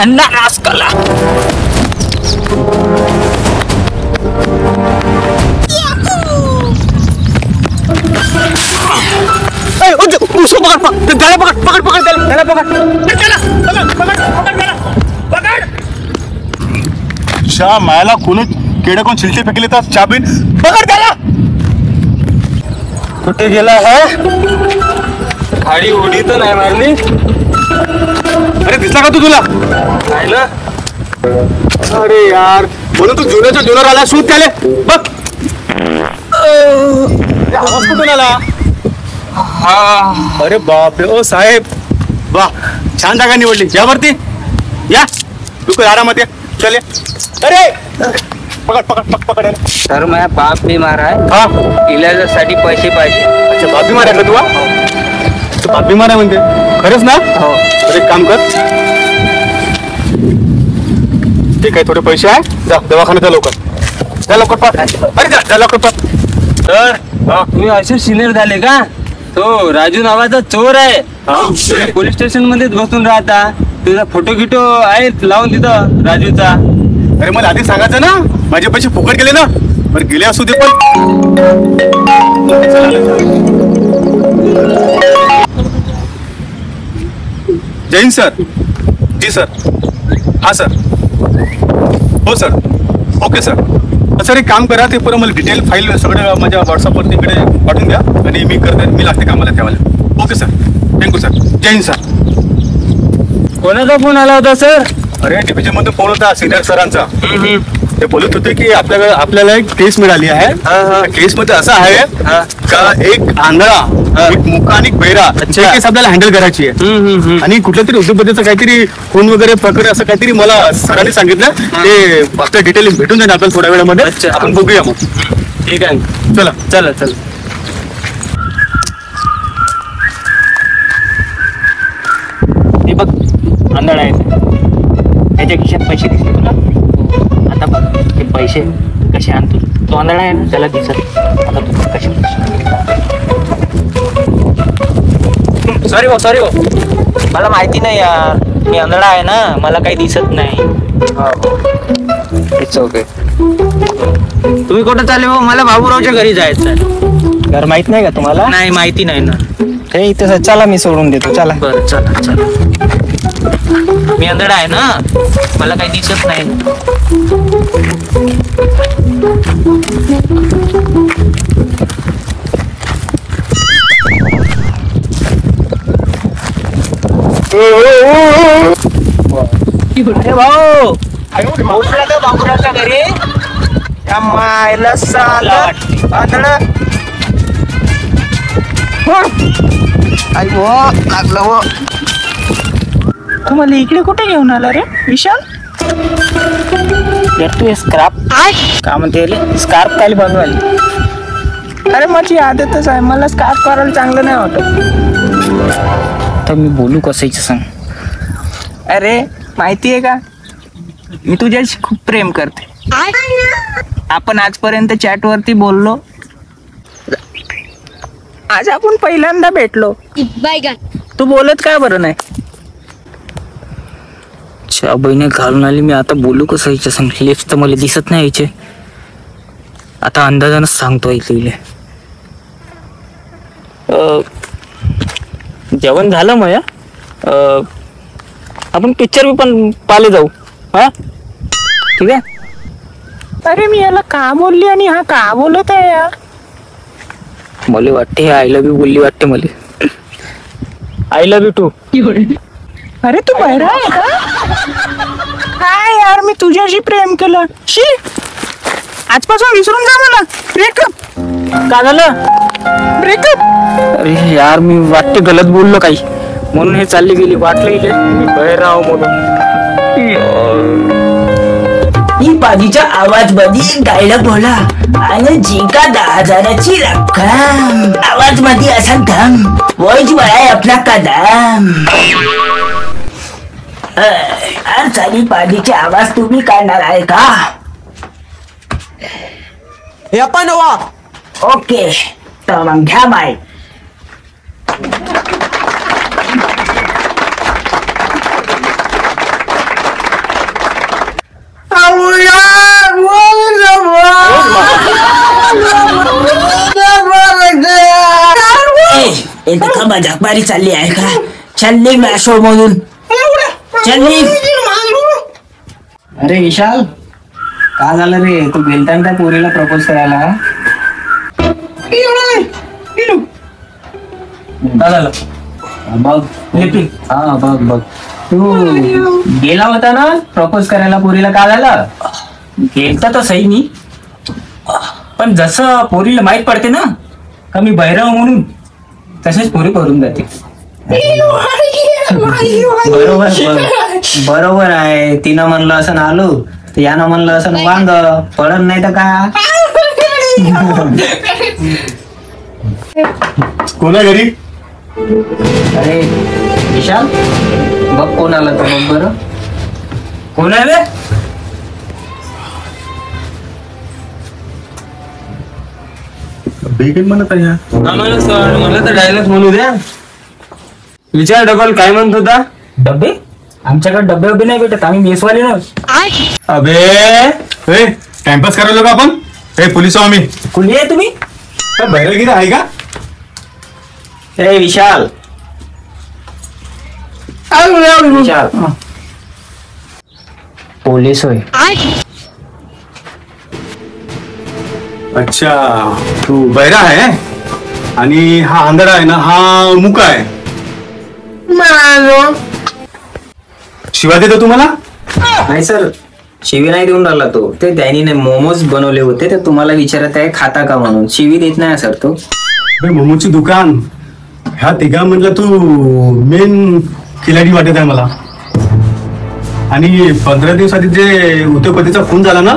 ह्यांना रास्कला. शा मायाला कोणी केडे कोण छिलटे फेकले तर चाबीन पकड त्याला. कुठे गेला हा? खाडी उडी तर नाही मारली. अरे दिसला का तू तुला? नाही ना. अरे यार म्हणून तू जुन्याच्या जुन्यावर आला. शोध त्याले बघ. आवाज कुठून आला? अरे बापरे. ओ साहेब वा छान जागा निवडली. यावरती या तू आरामात या. चल अरे पकड पकड पकड पकड. सर माझा बाप बीमार आहे. हा इलाजासाठी पैसे पाहिजे. अच्छा बाप बीमार आहे का तुला? तू बाप बीमार आहे म्हणते खरंच ना? हो. तर एक काम कर ठीक आहे थोडे पैसे आहे जा दवाखान्यात जा लवकर. जा लवकर पाठ. अरे जा जा लवकर पाठ. तर तुम्ही असे सिनियर झाले का? तो राजू नावाचा चोर आहे. पोलीस स्टेशन मध्येच बसून राहता. तुझा फोटो गिटो आहे लावून तिथं राजूचा. अरे मला आधी सांगायचं ना. माझे पैसे फुकट गेले ना. बरं गेले असू दे पण जय हिंद सर. जी सर. हा सर. हो सर. Okay sir. सर एक काम करा ते पुरं मला डिटेल फाईल सगळं माझ्या व्हॉट्सअपवरती इकडे पाठवून द्या आणि मी लागते कामाला त्यावेळेला. Okay sir. Thank you sir. जय हिंद सर. कोणाचा फोन आला होता सर? अरे डिव्हिजन मधून फोन होता सिनियर सरांचा. ते बोलत होते की आपल्याला एक केस मिळाली आहे. केस मध्ये असं आहे का एक आंधळा एक मुका आणि एक बहिरा केस आपल्याला हँडल करायची आहे. आणि कुठल्या तरी उद्योगपतीचं काहीतरी खून वगैरे प्रकरण असं काहीतरी मला सरांनी सांगितलं. ते फक्त डिटेल भेटून जाईल आपल्याला थोड्या वेळामध्ये. आपण बघूया मग. ठीक आहे चला चला चला. हे बघ आंधळा आहे. त्याच्या खिशात पैसे दिसले तुला? आता बघ ते पैसे कसे आणतो. तो आंधळा आहे ना त्याला दिसत. आता तू कसे सॉरी भाऊ मला माहिती नाही यार. मी आंधळा आहे ना मला काही दिसत नाही. It's okay. तुम्ही कुठं चालले हो? मला बाबूरावच्या घरी जायचं. घर माहित नाही का तुम्हाला? नाही माहिती नाही ना. हे इथं चला मी सोडून देतो. चला बरं चला चला. मी आंधळा आहे ना मला काही दिसत नाही. अरे भाऊ पोहोचला तर बाबूरावच्या घरी. मायला साला आंधळा. आई वो लागलं वो. तुम्हाला इकडे कुठे घेऊन आला रे विशाल? यार तू स्क्राप का म्हणते स्कार्फ खाली बनवायला? अरे माझी आदतच आहे. मला स्कार्फ करायला चांगलं नाही वाटत. तर मी बोलू कसं सांग. अरे माहितीये का मी तुझ्याशी खूप प्रेम करते. आपण आजपर्यंत चॅट वरती बोललो. आज आपण पहिल्यांदा भेटलो. तू बोलत का बरं नाही? च्या बहिणी घालून आली मी. आता बोलू कसं हिच्या सांग. लिप्स तर मला दिसत नाही हिचे. आता अंदाजानच सांगतो इथे. जेवण झालं मया. आपण पिक्चर पण पाले जाऊ. हा ठीक आहे. अरे मी याला का बोलली आणि हा का बोलत आहे यार? मला वाटते आय लव्ह यू बोलली वाटते मला. I love you too. अरे तू बहिरा आहे का? काय यार मी तुझ्याशी प्रेम केलं. शी आजपासून विसरून जा मला. ब्रेकअप. का झालं? ब्रेकअप. अरे यार मी वाटते गलत बोललो काही म्हणून हे चालली गेली. वाटलं इथे मी बहिराव म्हणून. ही बाजीच्या आवाज मध्ये गायला बोला आणि जिंका 10,000ची रक्कम. आवाज मध्ये असा दम वॉइस बळाय आपला कदम. चाली पाडीचे आवाज तुम्ही काढणार आहे का? हे आपण नवा. ओके तर मग घ्या माईक. इथं का मजाकबारी चालली आहे का? चल निघ मॅशो मधून, चल निघ. अरे विशाल, का झालं रे? तू गेलता त्या पोरीला प्रपोज करायला? काय झालं? बघ हा बघ बघ, तू गेला होता ना प्रपोज करायला पोरीला, का झालं? गेलता तर सही मी, पण जसं पोरीला माहित पडते ना का मी बहिराव म्हणून, तसेच पोरी करून जाते. बरोबर आहे. तिनं म्हणलं असं आलो, यानं म्हणलं असं वांग पडत नाही तर का? कोणा घरी? अरे विशाल, बघ कोण आला तर बघ बरं. कोण आहे रे? बेगीन म्हणत आहे यार. आम्हाला सर मला तर डायलॉग म्हणू द्या. विचार डबल काय म्हणत होता? डब्बे? आमच्याकडे डब्बे उभे नाही भेटत, आम्ही मेसवाले ना. अबे टाइमपास करायला का आपण? हे पोलीस आहो आम्ही. कुणी आहे तुम्ही? बहिरगिरी आहे का? ए विशाल, विशाल पोलीस होय. अच्छा, तू बहिरा आहे आणि हा आंधळा आहे ना, हा मुका आहे. शिवा देतो तुम्हाला? नाही सर, शिवी नाही देऊन राहिला तो. ते त्याने मोमोज बनवले होते, ते तुम्हाला विचारत आहे खाता का म्हणून. शिवी देत नाही सर तो. मोमोची दुकान, ह्या तिघा म्हटलं तू मेन खिलाडी वाटत आहे मला. आणि 15 दिवस आधी जे उद्योगपतीचा फोन झाला ना,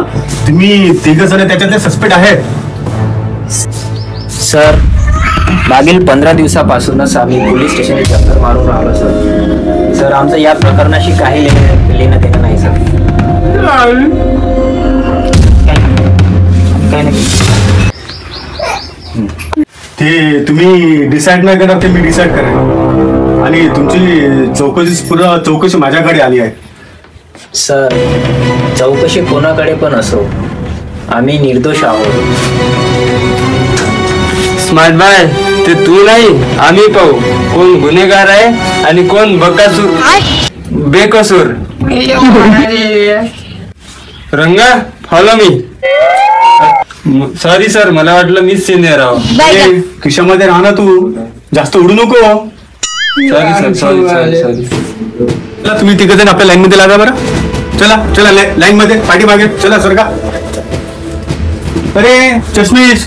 तुम्ही तिघ जण त्याच्यातले सस्पेक्ट आहेत. सर, मागील 15 दिवसापासूनच आम्ही पोलीस स्टेशन चक्कर मारून राहिलो सर. सर, आमचं या प्रकरणाशी काही लेणं देणं नाही सर. काही नाही. ते तुम्ही डिसाईड नाही करणार, ते मी डिसाईड करेन. आणि तुमची चौकशी माझ्याकडे आली आहे. सर, चौकशी कोणाकडे पण असो, आम्ही निर्दोष आहोत. स्मार्ट बाय, ते तू नाही आम्ही पाहू कोण गुन्हेगार आहे आणि कोण बेकसूर. रंगा फॉलो मी. सॉरी सर, मला वाटलं मीच सिनियर आहो. ए, खिशामध्ये राहणार तू, जास्त उडू नको. Sorry sir, sorry. चला, तुम्ही तिघ जण आपल्या लाईन मध्ये लागा बरं. चला लाईन मध्ये, पाठीमागे चला सरका. अरे चष्मीश,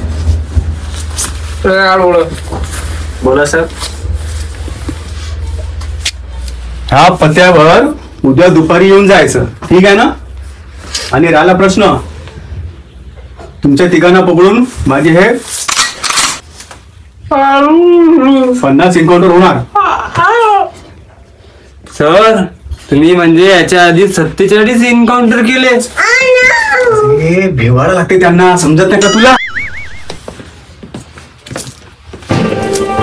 बोला सर. ह्या पत्त्यावर उद्या दुपारी येऊन जायचं, ठीक आहे ना? आणि राहिला प्रश्न, तुमच्या तिघांना पकडून माझे हे 50 एन्काउंटर होणार. सर, तुम्ही म्हणजे याच्या आधी 47 एन्काउंटर केले. हे भेवाडा लागते त्यांना, समजत नाही का तुला?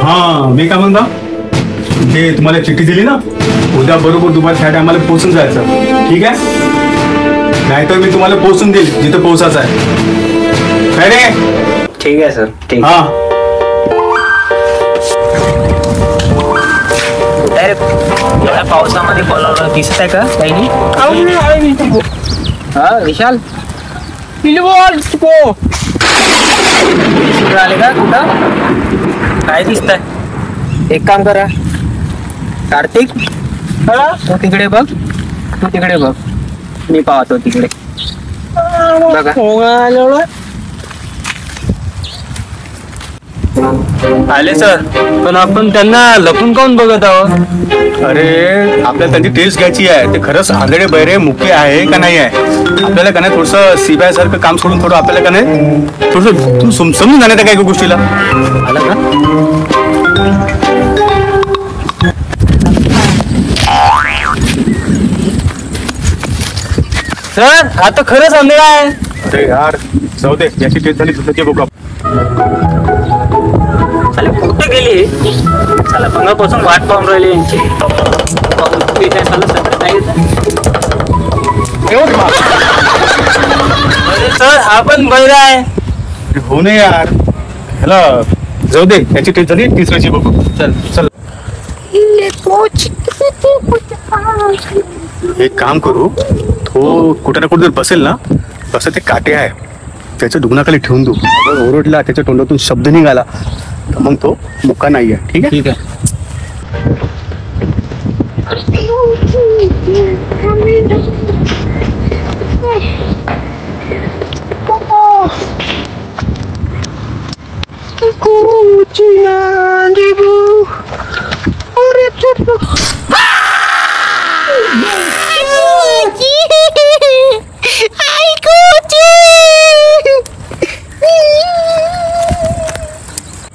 हा, मी काय म्हणतो, ते तुम्हाला चिठ्ठी दिली ना, उद्या बरोबर दुपारी त्या टायमाला पोहोचून जायचं, ठीक आहे? नाहीतर मी तुम्हाला पोहोचून देईल जिथं पोहोचायचं आहे. काय रे? ठीक आहे सर, ठीक. हा, एवढ्या पावसामध्ये बोलावलं दिसत आहे का काही नाही? हा विशाल, आले का कुठं? काय दिसतंय? एक काम करा, कार्तिक तू तिकडे बघ, मी पाहतो तिकडे. बघा, आले सर, पण आपण त्यांना लपून काऊन बघत आहोत? अरे आपल्याला त्यांची टेस्ट घ्यायची आहे, ते खरंच आंधळे बहिरे मुके आहे का नाही आहे. आपल्याला का नाही थोडंसं सीबीआय सारखं काम सोडून थोडं आपल्याला का नाही थोडंसं समजून जाण्यात काय गोष्टीला आलं का? सर, आता खरंच आंधळा आहे. अरे यार, जाऊ दे, याची टेस्ट झाली दुसरं ते बघू. चला, कुठे गेली? चला, मगापासून वाट पाहून राहिली यांची. सर, आपण बहिरा आहे. हो नाही यार, ह्याला जाऊ दे, याची टेस्ट झाली, तिसऱ्याची बघू. चल चल. एक काम करू, तो कुठे ना कुठे जर बसेल ना, तसं ते काटे आहे त्याच्या दुग्नाखाली ठेवून देऊ. अगर ओरडला, त्याच्या तोंडातून शब्द निघाला तर मग तो मुका नाही आहे. ठीक आहे. ठीक आहे.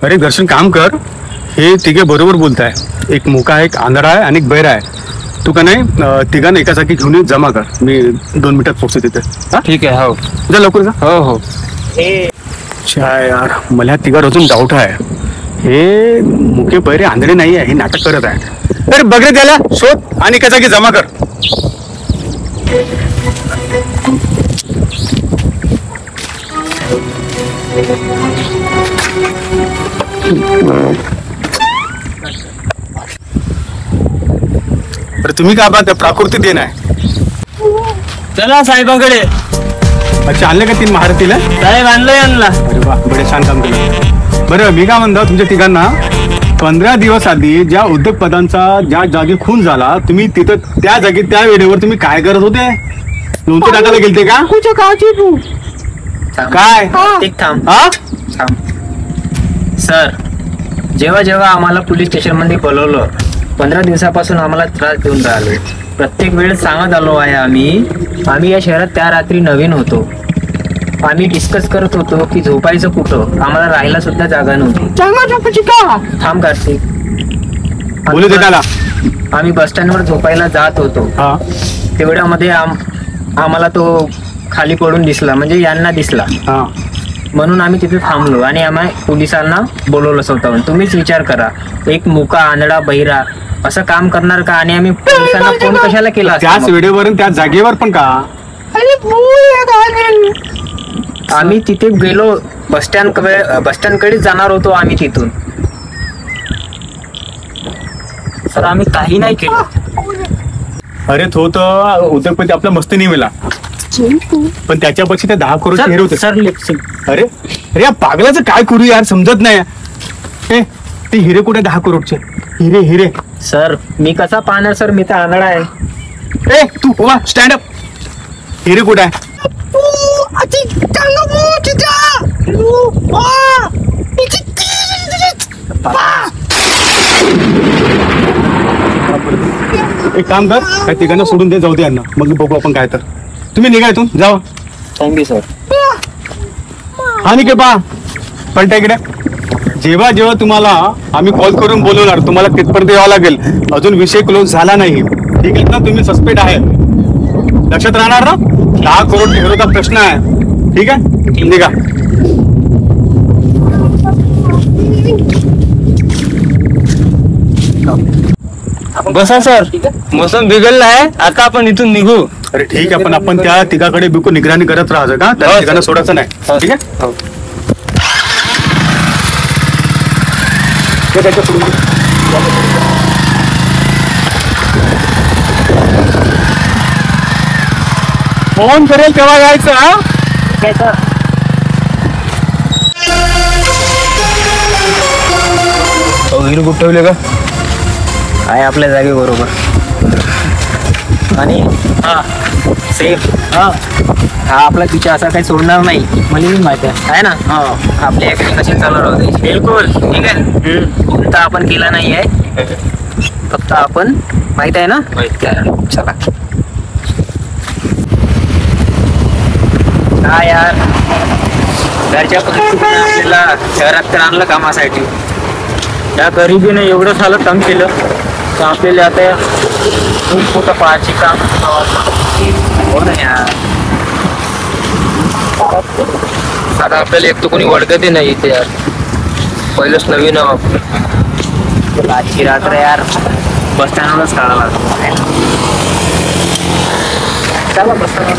अरे दर्शन, काम कर, हे तिघे बरोबर बोलताय. एक मुका आहे, एक आंधळा आहे आणि एक बहिरा आहे. तू का नाही तिघांना एका जागी घेऊन ये, जमा कर. मी 2 मिनिटात पोहोचतो तिथे. हा, ठीक आहे. हो जा लवकर जा. हो हो. काय यार, मला तिघांवर अजून डाऊट आहे. हे मुके बहिरे आंधळे नाही आहे, हे नाटक करत आहे. अरे बघ रे, त्याला शोध आणि एका जागी जमा कर. अरे तुम्ही काय बात प्राकृतिक देण आहे. चला साहेबांकडे. अच्छा, आणले का 3 महारथीला? साहेब आणलंय आणला. अरे वा, बडे छान काम केलं. बरं, मी काय म्हणतो तुमच्या तिघांना, 15 दिवस आधी ज्या उद्योगपदांचा ज्या जागी खून झाला, तुम्ही तिथं त्या जागी त्या वेळेवर तुम्ही काय करत होते? लोणचं टाकायला गेलते का? काय एक थांब. हा? सर, जेव्हा जेव्हा आम्हाला पोलीस स्टेशन मध्ये बोलवलं, 15 दिवसापासून आम्हाला त्रास देऊन राहिलो. प्रत्येक वेळेस सांगत आलो आहे आम्ही या शहरात त्या रात्री नवीन होतो. आम्ही डिस्कस करत होतो की झोपायचं कुठं, आम्हाला राहायला सुद्धा जागा नव्हती. थांब कार्तिक. बोलू दे त्याला. आम्ही बस स्टँडवर झोपायला जात होतो. हा, तेवढ्यामध्ये आम्हाला तो खाली पडून दिसला, म्हणजे यांना दिसला. हा. म्हणून आम्ही तिथे थांबलो आणि आम्ही पोलिसांना बोलवलं स्वतःहून. तुम्हीच विचार करा, एक मुका आंधळा बहिरा असं काम करणार का? आणि आम्ही पोलिसांना फोन कशाला केला असता त्याच मग? वेळेवर आणि त्या जागेवर पण का? आम्ही तिथे गेलो, बस स्टँड कडे जाणार होतो आम्ही तिथून. सर, आम्ही काही नाही केलं. अरे तो तर उद्योगपती आपला मस्ती नाही मिळाला, पण त्याच्यापेक्षा ते 10 करोडचे हिरे होते. सर, अरे अरे, या पागलाचं काय करू यार, समजत नाही. ते हिरे कुठे? 10 करोडचे हिरे. हिरे सर, मी कसा पाहणार सर, मी तर आंधळा आहे. ए तू उभा, स्टँड अप. हिरे कुठे आहे? एक काम कर, काय तिघांना सोडून दे, जाऊ दे यांना, मग बघू आपण काय तर. तुम्ही निघा इथून, जावा. Thank you sir. हा निघे पा पलटा इकडे. जेव्हा जेव्हा तुम्हाला आम्ही कॉल करून बोलवणार, तुम्हाला तिथपर्यंत यावं लागेल. अजून विषय क्लोज झाला नाही, ठीक आहे ना? तुम्ही सस्पेक्ट आहे, लक्षात राहणार ना? 10 करोड हिरोचा प्रश्न आहे, ठीक आहे? निघा. बसा सर, मोसम बिघडला आहे, आता आपण इथून निघू. अरे ठीक आहे, पण आपण त्या तिघाकडे बिलकुल निगराणी करत राहायचं का? त्या तिघांना सोडायचं नाही, ठीक आहे? फोन करेल तेव्हा यायचं. हा, हिरो कुठे ठेवले का? आहे आपल्या जागे बरोबर. आणि हा सेफ, हा आपला तिच्या असा काही सोडणार नाही, मला माहिती आहे ना. आपली ऍक्टिंग कशी चालणार होती, बिलकुल ठीक आहे. कोणता आपण केला नाही आहे, फक्त आपण माहित आहे ना. चला. हा यार, घरच्या परिस्थितीने आपल्याला शहरात तर आणलं कामासाठी. या गरिबीने एवढं झालं काम केलं तर आपल्याला आता खूप मोठं पाहायचे काम. हो ना यार, आता आपल्याला एक तर कोणी ओळखत नाही इथे यार. पहिलंच नवीन आजची रात्र यार बस स्टँडवरच काढावं लागतं. चला बस स्टँडवर.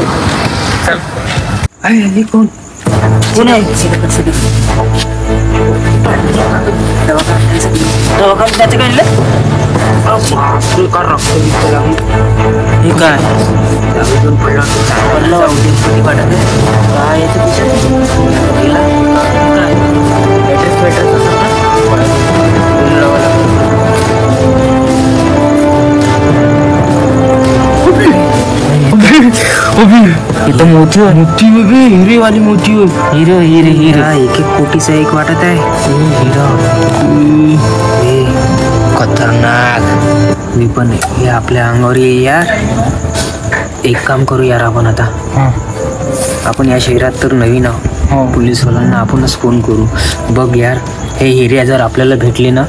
चल. कोण आहे? दवाखान्याचं काढलं हे काय इथं मोठी हिरेवाली मोठी हिरे हिरे हिरे एक एक कोटीचा एक वाटत आहे हिरा खतरनाक मी पण हे आपल्या अंगावर ये यार. एक काम करू यार आपण आता आपण या शहरात तर नवीन आहोत. पोलीसवाल्यांना आपणच फोन करू. बघ यार हे हिरे जर आपल्याला भेटले ना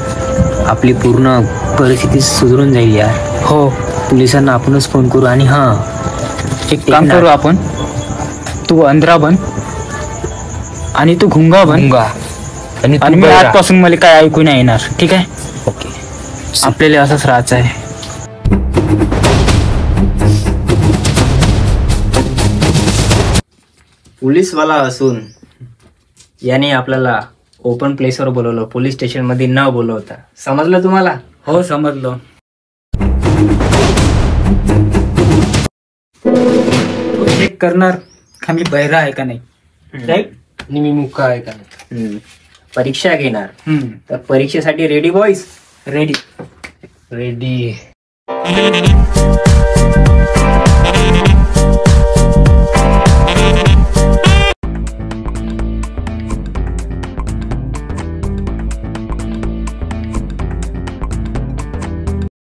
आपली पूर्ण परिस्थिती सुधरून जाईल यार. हो पोलिसांना आपणच फोन करू. आणि हा एक काम करू आपण तू अंधरा बन आणि तू घुंगा बन आणि मी आजपासून मला काय ऐकू नाही येणार. ठीक आहे ओके आपल्याला असंच राहायचं आहे. पोलीसवाला असून याने आपल्याला ओपन प्लेसवर बोलवलं, पोलीस स्टेशन मध्ये न बोलवता. समजलं तुम्हाला? हो समजलं. चेक करणार का मी बहिरा आहे का नाही राईट आणि मी मुक्का आहे का नाही. परीक्षा घेणार तर परीक्षेसाठी रेडी बॉईज? Ready ready.